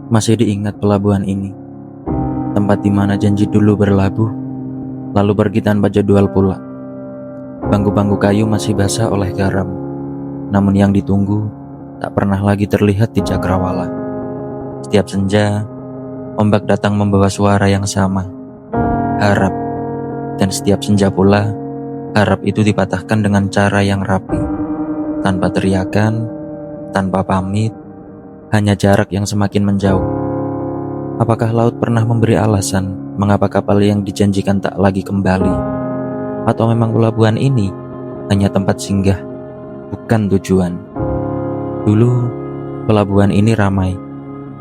Masih diingat pelabuhan ini, tempat di mana janji dulu berlabuh, lalu pergi tanpa jadwal pula. Bangku-bangku kayu masih basah oleh garam, namun yang ditunggu tak pernah lagi terlihat di cakrawala. Setiap senja, ombak datang membawa suara yang sama, harap. Dan setiap senja pula, harap itu dipatahkan dengan cara yang rapi, tanpa teriakan, tanpa pamit, hanya jarak yang semakin menjauh. Apakah laut pernah memberi alasan mengapa kapal yang dijanjikan tak lagi kembali? Atau memang pelabuhan ini hanya tempat singgah, bukan tujuan? Dulu, pelabuhan ini ramai.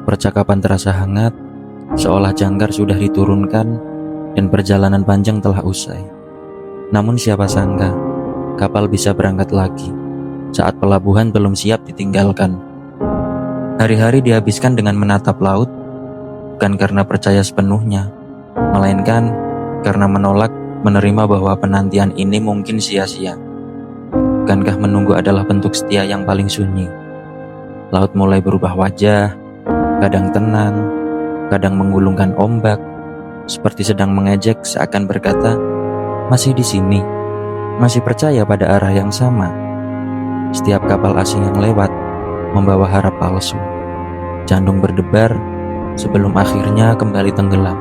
Percakapan terasa hangat, seolah jangkar sudah diturunkan dan perjalanan panjang telah usai. Namun siapa sangka, kapal bisa berangkat lagi saat pelabuhan belum siap ditinggalkan. Hari-hari dihabiskan dengan menatap laut, bukan karena percaya sepenuhnya, melainkan karena menolak menerima bahwa penantian ini mungkin sia-sia. Bukankah menunggu adalah bentuk setia yang paling sunyi? Laut mulai berubah wajah, kadang tenang, kadang menggulungkan ombak, seperti sedang mengejek seakan berkata, masih di sini, masih percaya pada arah yang sama. Setiap kapal asing yang lewat membawa harap palsu. Jantung berdebar sebelum akhirnya kembali tenggelam.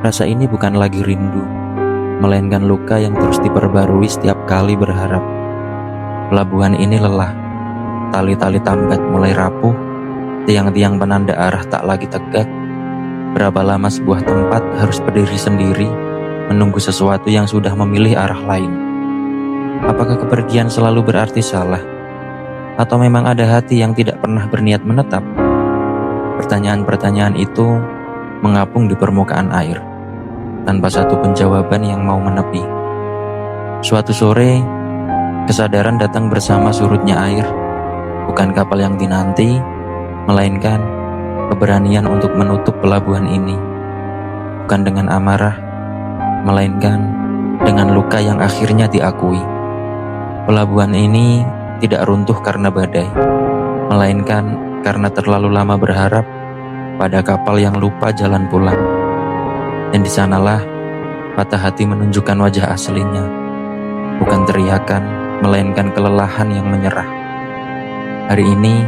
Rasa ini bukan lagi rindu, melainkan luka yang terus diperbarui setiap kali berharap. Pelabuhan ini lelah, tali-tali tambat mulai rapuh, tiang-tiang penanda arah tak lagi tegak. Berapa lama sebuah tempat harus berdiri sendiri, menunggu sesuatu yang sudah memilih arah lain? Apakah kepergian selalu berarti salah? Atau memang ada hati yang tidak pernah berniat menetap? Pertanyaan-pertanyaan itu mengapung di permukaan air, tanpa satu pun jawaban yang mau menepi. Suatu sore, kesadaran datang bersama surutnya air. Bukan kapal yang dinanti, melainkan keberanian untuk menutup pelabuhan ini. Bukan dengan amarah, melainkan dengan luka yang akhirnya diakui. Pelabuhan ini tidak runtuh karena badai, melainkan karena terlalu lama berharap pada kapal yang lupa jalan pulang. Dan di sanalah patah hati menunjukkan wajah aslinya. Bukan teriakan, melainkan kelelahan yang menyerah. Hari ini,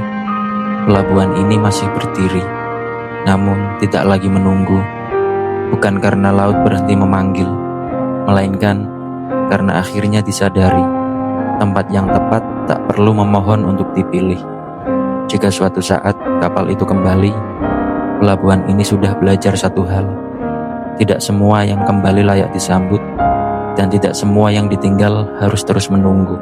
pelabuhan ini masih berdiri, namun tidak lagi menunggu. Bukan karena laut berhenti memanggil, melainkan karena akhirnya disadari tempat yang tepat tak perlu memohon untuk dipilih. Jika suatu saat kapal itu kembali, pelabuhan ini sudah belajar satu hal. Tidak semua yang kembali layak disambut, dan tidak semua yang ditinggal harus terus menunggu.